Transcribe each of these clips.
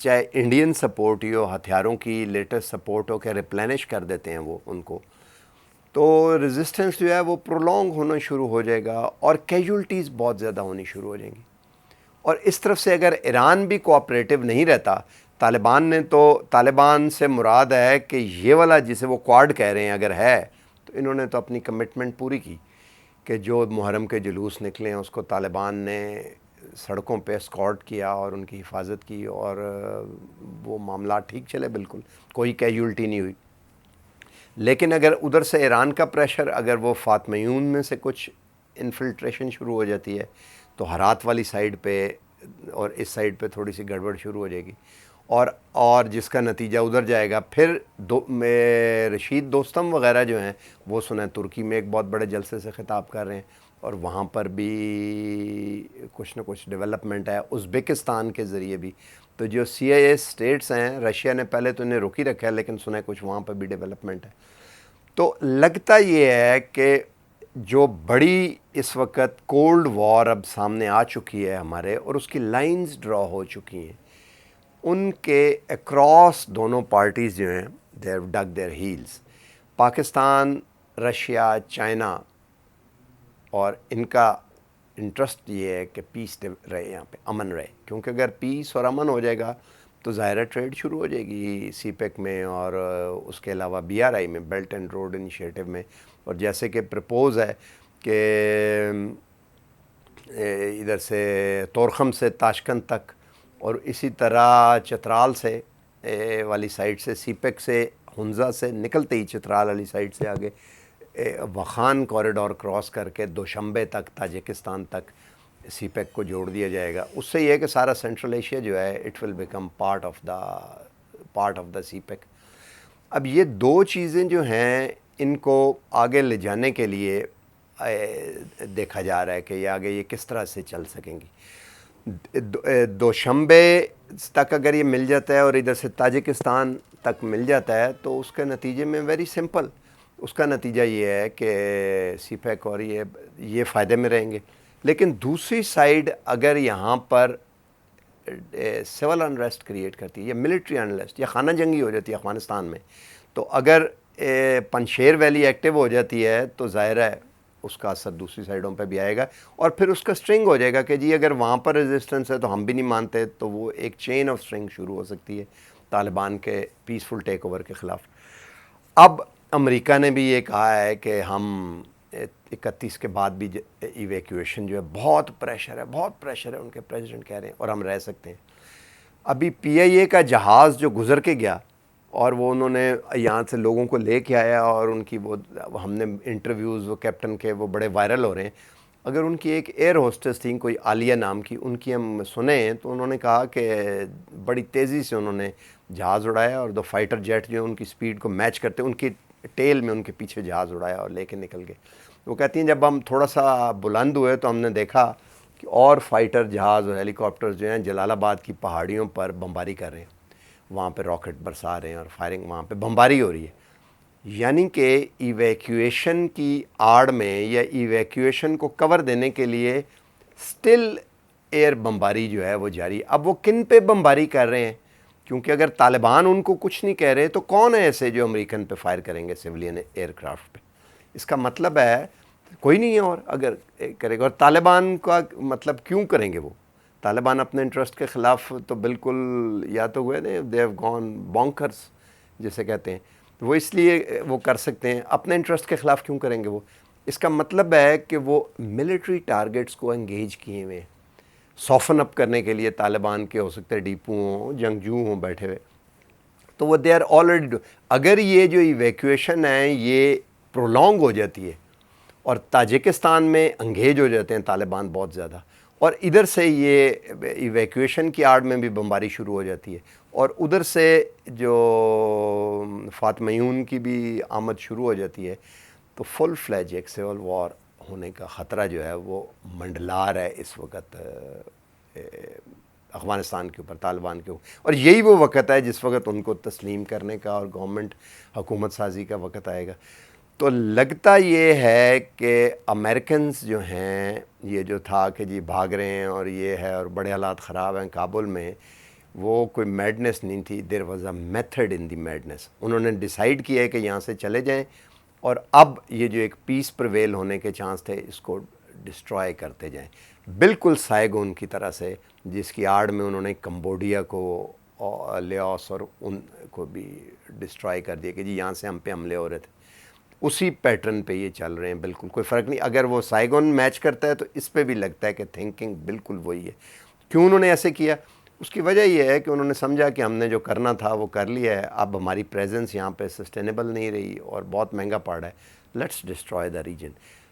چاہے Indian support ہی ہو، ہتھیاروں کی لیٹسٹ سپورٹ ہو کہ ریپلینش کر دیتے ہیں وہ ان کو، تو ریزسٹنس جو ہے وہ پرولونگ ہونا شروع ہو جائے گا اور کیجولٹیز بہت زیادہ ہونی شروع ہو جائیں گی. اور اس طرف سے اگر ایران بھی کوآپریٹو نہیں رہتا، طالبان نے تو، طالبان سے مراد ہے کہ یہ والا جسے وہ کوارڈ کہہ رہے ہیں اگر ہے، تو انہوں نے تو اپنی کمٹمنٹ پوری کی کہ جو محرم کے جلوس نکلے ہیں اس کو طالبان نے سڑکوں پہ اسکارٹ کیا اور ان کی حفاظت کی، اور وہ معاملات ٹھیک چلے، بالکل کوئی کیجولٹی نہیں ہوئی. لیکن اگر ادھر سے ایران کا پریشر، اگر وہ فاطمیون میں سے کچھ انفلٹریشن شروع ہو جاتی ہے تو ہرات والی سائیڈ پہ اور اس سائیڈ پہ تھوڑی سی گڑبڑ شروع ہو جائے گی، اور جس کا نتیجہ ادھر جائے گا. پھر رشید دوستم وغیرہ جو ہیں وہ سنیں ترکی میں ایک بہت بڑے جلسے سے خطاب کر رہے ہیں، اور وہاں پر بھی کچھ نہ کچھ ڈیولپمنٹ ہے، ازبکستان کے ذریعے بھی. تو جو سی آئی اے اسٹیٹس ہیں، رشیا نے پہلے تو انہیں روک ہی رکھا ہے، لیکن سنیں کچھ وہاں پہ بھی ڈیولپمنٹ ہے. تو لگتا یہ ہے کہ جو بڑی اس وقت کولڈ وار اب سامنے آ چکی ہے ہمارے، اور اس کی لائنز ڈرا ہو چکی ہیں، ان کے اکراس دونوں پارٹیز جو ہیں they have dug their heels. Pakistan, Russia, China, اور ان کا انٹرسٹ یہ ہے کہ پیس رہے، یہاں پہ امن رہے، کیونکہ اگر پیس اور امن ہو جائے گا تو ظاہر ٹریڈ شروع ہو جائے گی سی پیک میں، اور اس کے علاوہ بی آر آئی میں، بیلٹ اینڈ روڈ انیشیٹو میں. اور جیسے کہ پرپوز ہے کہ ادھر سے تورخم سے تاشکند تک، اور اسی طرح چترال سے والی سائڈ سے، سی پیک سے ہنزا سے نکلتے ہی چترال والی سائڈ سے آگے وخان کوریڈور کراس کر کے دوشنبے تک، تاجکستان تک سی پیک کو جوڑ دیا جائے گا. اس سے یہ ہے کہ سارا سینٹرل ایشیا جو ہے it will become part of the CPEC. اب یہ دو چیزیں جو ہیں ان کو آگے لے جانے کے لیے دیکھا جا رہا ہے کہ یہ آگے یہ کس طرح سے چل سکیں گی. دوشنبے تک اگر یہ مل جاتا ہے اور ادھر سے تاجکستان تک مل جاتا ہے تو اس کے نتیجے میں ویری سمپل، اس کا نتیجہ یہ ہے کہ سی پیک اور یہ فائدے میں رہیں گے. لیکن دوسری سائیڈ اگر یہاں پر سول انریسٹ کریٹ کرتی ہے یا ملٹری انریسٹ یا خانہ جنگی ہو جاتی ہے افغانستان میں، تو اگر پنشیر ویلی ایکٹیو ہو جاتی ہے تو ظاہر ہے اس کا اثر دوسری سائیڈوں پہ بھی آئے گا، اور پھر اس کا سٹرنگ ہو جائے گا کہ جی اگر وہاں پر ریزسٹنس ہے تو ہم بھی نہیں مانتے، تو وہ ایک چین آف سٹرنگ شروع ہو سکتی ہے طالبان کے پیسفل ٹیک اوور کے خلاف. اب امریکہ نے بھی یہ کہا ہے کہ ہم 31 کے بعد بھی ایویکویشن جو ہے، بہت پریشر ہے ان کے پریزیڈنٹ کہہ رہے ہیں، اور ہم رہ سکتے ہیں. ابھی پی آئی اے کا جہاز جو گزر کے گیا اور وہ انہوں نے یہاں سے لوگوں کو لے کے آیا، اور ان کی وہ ہم نے انٹرویوز وہ کیپٹن کے وہ بڑے وائرل ہو رہے ہیں. اگر ان کی ایک ایئر ہوسٹس تھیں کوئی عالیہ نام کی، ان کی ہم سنیں تو انہوں نے کہا کہ بڑی تیزی سے انہوں نے جہاز اڑایا، اور دو فائٹر جیٹ جو ان کی سپیڈ کو میچ کرتے ان کی ٹیل میں ان کے پیچھے جہاز اڑایا اور لے کے نکل گئے. وہ کہتی ہیں جب ہم تھوڑا سا بلند ہوئے تو ہم نے دیکھا کہ اور فائٹر جہاز اور ہیلی کاپٹرز جو ہیں جلال آباد کی پہاڑیوں پر بمباری کر رہے ہیں، وہاں پہ راکٹ برسا رہے ہیں اور فائرنگ وہاں پہ بمباری ہو رہی ہے. یعنی کہ ایویکویشن کی آڑ میں یا ایویکویشن کو کور دینے کے لیے سٹل ایئر بمباری جو ہے وہ جاری. اب وہ کن پہ بمباری کر رہے ہیں؟ کیونکہ اگر طالبان ان کو کچھ نہیں کہہ رہے تو کون ہے ایسے جو امریکن پہ فائر کریں گے سویلین ایئر کرافٹ پہ؟ اس کا مطلب ہے کوئی نہیں ہے اور اگر کرے گا. اور طالبان کا مطلب کیوں کریں گے وہ؟ طالبان اپنے انٹرسٹ کے خلاف تو بالکل یا تو ہوئے نا، دے ہیو گون بونکرز جسے کہتے ہیں، وہ اس لیے وہ کر سکتے ہیں. اپنے انٹرسٹ کے خلاف کیوں کریں گے وہ؟ اس کا مطلب ہے کہ وہ ملٹری ٹارگٹس کو انگیج کیے ہوئے ہیں، سافن اپ کرنے کے لیے. طالبان کے ہو سکتے ہیں ڈیپو ہوں، جنگجو ہوں بیٹھے ہوئے، تو وہ دے آر آلریڈی. اگر یہ جو ایویکویشن ہے یہ پرولونگ ہو جاتی ہے اور تاجکستان میں انگیج ہو جاتے ہیں طالبان بہت زیادہ، اور ادھر سے یہ ایویکویشن کی آڑ میں بھی بمباری شروع ہو جاتی ہے، اور ادھر سے جو فاطمیون کی بھی آمد شروع ہو جاتی ہے، تو فل فلیج ایک سول وار ہونے کا خطرہ جو ہے وہ منڈلا رہا ہے اس وقت افغانستان کے اوپر، طالبان کے اوپر. اور یہی وہ وقت ہے جس وقت ان کو تسلیم کرنے کا اور گورنمنٹ حکومت سازی کا وقت آئے گا. تو لگتا یہ ہے کہ امریکنز جو ہیں، یہ جو تھا کہ جی بھاگ رہے ہیں اور یہ ہے اور بڑے حالات خراب ہیں کابل میں، وہ کوئی میڈنس نہیں تھی، there was a method in the madness. انہوں نے ڈیسائیڈ کیا ہے کہ یہاں سے چلے جائیں، اور اب یہ جو ایک پیس پریویل ہونے کے چانس تھے اس کو ڈسٹرائے کرتے جائیں، بالکل سائیگون کی طرح سے، جس کی آڑ میں انہوں نے کمبوڈیا کو، لیوس اور ان کو بھی ڈسٹرائے کر دیا کہ جی یہاں سے ہم پہ حملے ہو رہے تھے. اسی پیٹرن پہ یہ چل رہے ہیں، بالکل کوئی فرق نہیں. اگر وہ سائیگون میچ کرتا ہے تو اس پہ بھی لگتا ہے کہ تھنکنگ بالکل وہی ہے. کیوں انہوں نے ایسے کیا؟ اس کی وجہ یہ ہے کہ انہوں نے سمجھا کہ ہم نے جو کرنا تھا وہ کر لیا ہے، اب ہماری پریزنس یہاں پہ سسٹینیبل نہیں رہی اور بہت مہنگا پڑ رہا ہے، لیٹس ڈسٹرائے دا ریجن.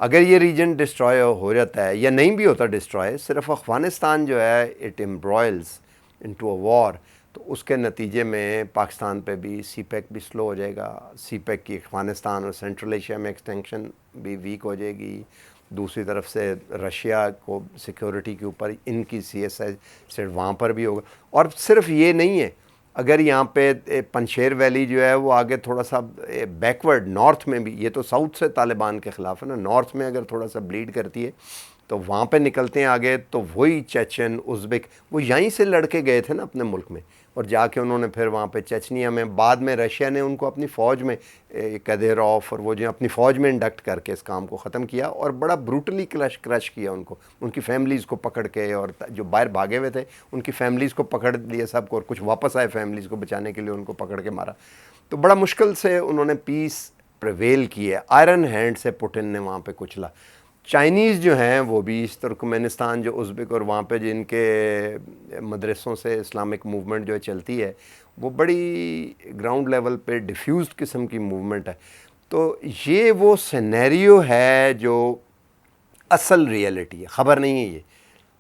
اگر یہ ریجن ڈسٹرائے ہو جاتا ہے یا نہیں بھی ہوتا ڈسٹرائے، صرف افغانستان جو ہے اٹ امبرائلز انٹو اے وار، تو اس کے نتیجے میں پاکستان پہ بھی سی پیک بھی سلو ہو جائے گا، سی پیک کی افغانستان اور سینٹرل ایشیا میں ایکسٹینشن بھی ویک ہو جائے گی. دوسری طرف سے رشیا کو سیکیورٹی کے اوپر ان کی سی ایس آئی سے وہاں پر بھی ہوگا. اور صرف یہ نہیں ہے، اگر یہاں پہ پنشیر ویلی جو ہے وہ آگے تھوڑا سا بیکورڈ نارتھ میں بھی، یہ تو ساؤتھ سے طالبان کے خلاف ہے نا، نارتھ میں اگر تھوڑا سا بلیڈ کرتی ہے تو وہاں پہ نکلتے ہیں آگے، تو وہی چیچن ازبک وہ یہیں سے لڑ کے گئے تھے نا اپنے ملک میں، اور جا کے انہوں نے پھر وہاں پہ چچنیا میں بعد میں رشیا نے ان کو اپنی فوج میں قدیروف اور وہ جو اپنی فوج میں انڈکٹ کر کے اس کام کو ختم کیا، اور بڑا بروٹلی کرش کیا ان کو، ان کی فیملیز کو پکڑ کے، اور جو باہر بھاگے ہوئے تھے ان کی فیملیز کو پکڑ لیا سب کو، اور کچھ واپس آئے فیملیز کو بچانے کے لیے ان کو پکڑ کے مارا. تو بڑا مشکل سے انہوں نے پیس پریویل کی ہے، آئرن ہینڈ سے پوٹن نے وہاں پہ کچلا. چائنیز جو ہیں وہ بھی اس ترکمانستان جو ازبک اور وہاں پہ جن کے مدرسوں سے اسلامک موومنٹ جو چلتی ہے وہ بڑی گراؤنڈ لیول پہ ڈیفیوزڈ قسم کی موومنٹ ہے. تو یہ وہ سینیریو ہے جو اصل ریئلٹی ہے، خبر نہیں ہے یہ،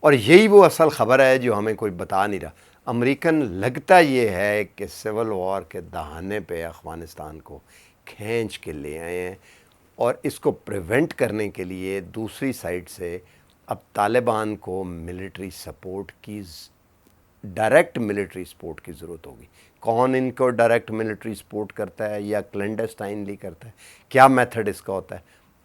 اور یہی وہ اصل خبر ہے جو ہمیں کوئی بتا نہیں رہا. امریکن لگتا یہ ہے کہ سول وار کے دہانے پہ افغانستان کو کھینچ کے لے آئے ہیں، اور اس کو پریونٹ کرنے کے لیے دوسری سائڈ سے اب طالبان کو ملٹری سپورٹ کی، ڈائریکٹ ملٹری سپورٹ کی ضرورت ہوگی. کون ان کو ڈائریکٹ ملٹری سپورٹ کرتا ہے یا کلینڈسٹائنلی کرتا ہے، کیا میتھڈ اس کا ہوتا ہے،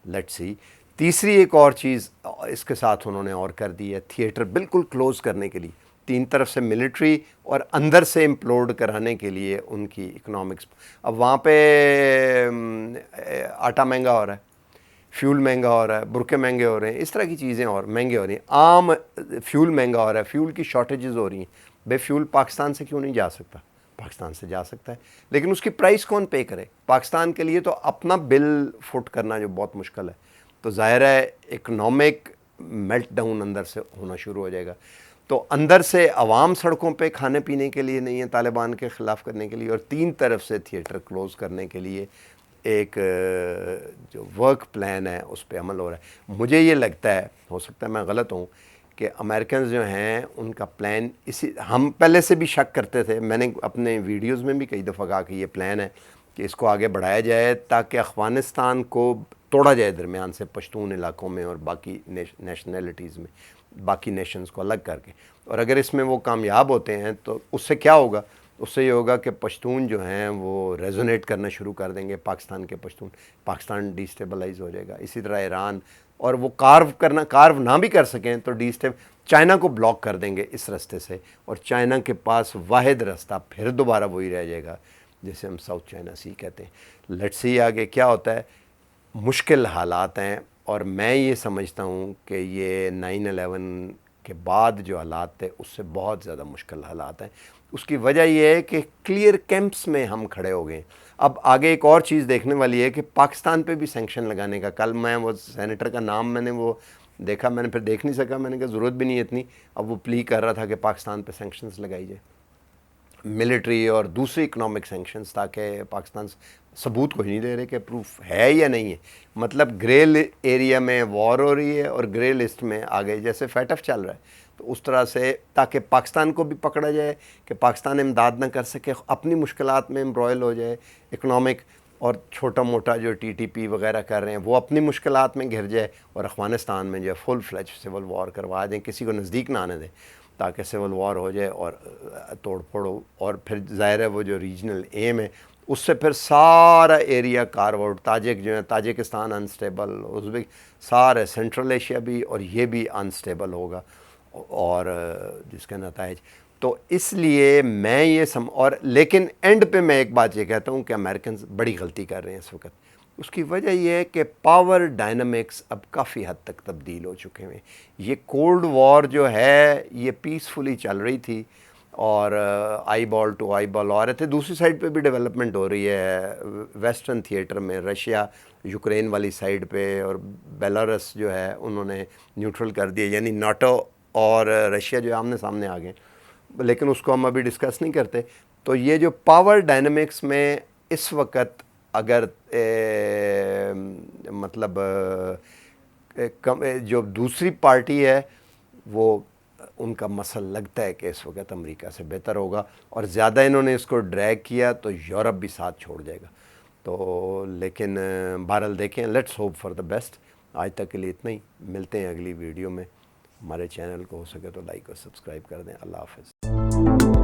لیٹس سی. تیسری ایک اور چیز اس کے ساتھ انہوں نے اور کر دی ہے، تھیٹر بالکل کلوز کرنے کے لیے، تین طرف سے ملٹری اور اندر سے امپلوڈ کرانے کے لیے ان کی اکنامکس. اب وہاں پہ آٹا مہنگا ہو رہا ہے، فیول مہنگا ہو رہا ہے، برقعے مہنگے ہو رہے ہیں، اس طرح کی چیزیں اور مہنگے ہو رہی ہیں. عام فیول مہنگا ہو رہا ہے، فیول کی شارٹیجز ہو رہی ہیں. بے فیول پاکستان سے کیوں نہیں جا سکتا؟ پاکستان سے جا سکتا ہے، لیکن اس کی پرائس کون پے کرے؟ پاکستان کے لیے تو اپنا بل فٹ کرنا جو بہت مشکل ہے. تو ظاہر ہے اکنامک میلٹ ڈاؤن اندر سے ہونا شروع ہو جائے گا. تو اندر سے عوام سڑکوں پہ کھانے پینے کے لیے نہیں ہے طالبان کے خلاف کرنے کے لیے، اور تین طرف سے تھیٹر کلوز کرنے کے لیے ایک جو ورک پلان ہے اس پہ عمل ہو رہا ہے. مجھے یہ لگتا ہے، ہو سکتا ہے میں غلط ہوں، کہ امریکنز جو ہیں ان کا پلان اسی، ہم پہلے سے بھی شک کرتے تھے، میں نے اپنے ویڈیوز میں بھی کئی دفعہ کہا کہ یہ پلان ہے کہ اس کو آگے بڑھایا جائے تاکہ افغانستان کو توڑا جائے درمیان سے، پشتون علاقوں میں اور باقی نیشنلٹیز میں، باقی نیشنز کو الگ کر کے. اور اگر اس میں وہ کامیاب ہوتے ہیں تو اس سے کیا ہوگا؟ اس سے یہ ہوگا کہ پشتون جو ہیں وہ ریزونیٹ کرنا شروع کر دیں گے، پاکستان کے پشتون، پاکستان ڈیسٹیبلائز ہو جائے گا. اسی طرح ایران، اور وہ کارو نہ بھی کر سکیں تو چائنا کو بلاک کر دیں گے اس رستے سے، اور چائنا کے پاس واحد رستہ پھر دوبارہ وہی رہ جائے گا جسے ہم ساؤتھ چائنا سی کہتے ہیں. لیٹس سی آگے کیا ہوتا ہے. مشکل حالات ہیں، اور میں یہ سمجھتا ہوں کہ یہ 9/11 کے بعد جو حالات تھے اس سے بہت زیادہ مشکل حالات ہیں. اس کی وجہ یہ ہے کہ کلیئر کیمپس میں ہم کھڑے ہو گئے. اب آگے ایک اور چیز دیکھنے والی ہے کہ پاکستان پہ بھی سینکشن لگانے کا، کل میں وہ سینیٹر کا نام میں نے وہ دیکھا، میں نے پھر دیکھ نہیں سکا، میں نے کہا ضرورت بھی نہیں ہے اتنی. اب وہ پلی کر رہا تھا کہ پاکستان پہ سینکشنز لگائی جائے، ملٹری اور دوسری اکنامک سینکشنز، تاکہ پاکستان ثبوت کو ہی نہیں دے رہے کہ پروف ہے یا نہیں ہے. مطلب گرے ایریا میں وار ہو رہی ہے اور گرے لسٹ میں آگے جیسے فیٹف چل رہا ہے، تو اس طرح سے تاکہ پاکستان کو بھی پکڑا جائے کہ پاکستان امداد نہ کر سکے، اپنی مشکلات میں امبرائل ہو جائے اکنامک، اور چھوٹا موٹا جو ٹی ٹی پی وغیرہ کر رہے ہیں وہ اپنی مشکلات میں گھر جائے، اور افغانستان میں جو فل فلیج سول وار کروا دیں، کسی کو نزدیک نہ آنے دیں، تاکہ سول وار ہو جائے اور توڑ پھوڑ ہو. اور پھر ظاہر ہے وہ جو ریجنل ایم ہے اس سے پھر سارا ایریا کارو آؤٹ، تاجک جو ہیں تاجکستان انسٹیبل، ازبک، سارے سینٹرل ایشیا بھی، اور یہ بھی انسٹیبل ہوگا، اور جس کے نتائج تو اس لیے میں یہ اور لیکن اینڈ پہ میں ایک بات یہ کہتا ہوں کہ امریکنز بڑی غلطی کر رہے ہیں اس وقت. اس کی وجہ یہ ہے کہ پاور ڈائنامکس اب کافی حد تک تبدیل ہو چکے ہیں. یہ کولڈ وار جو ہے یہ پیسفلی چل رہی تھی اور آئی بال ٹو آئی بال آ رہے تھے. دوسری سائڈ پہ بھی ڈیولپمنٹ ہو رہی ہے ویسٹرن تھیٹر میں. رشیا یوکرین والی سائڈ پہ اور بیلاروس جو ہے انہوں نے نیوٹرل کر دیا, یعنی ناٹو اور رشیا جو آمنے سامنے آ گئے, لیکن اس کو ہم ابھی ڈسکس نہیں کرتے. تو یہ جو پاور ڈائنامکس میں اس وقت اگر مطلب جو دوسری پارٹی ہے وہ ان کا مسئلہ لگتا ہے کہ اس وقت امریکہ سے بہتر ہوگا, اور زیادہ انہوں نے اس کو ڈریگ کیا تو یورپ بھی ساتھ چھوڑ جائے گا. تو لیکن بہرحال دیکھیں, let's hope for the best. آج تک کے لیے اتنا ہی, ملتے ہیں اگلی ویڈیو میں. ہمارے چینل کو ہو سکے تو لائک اور سبسکرائب کر دیں. اللہ حافظ.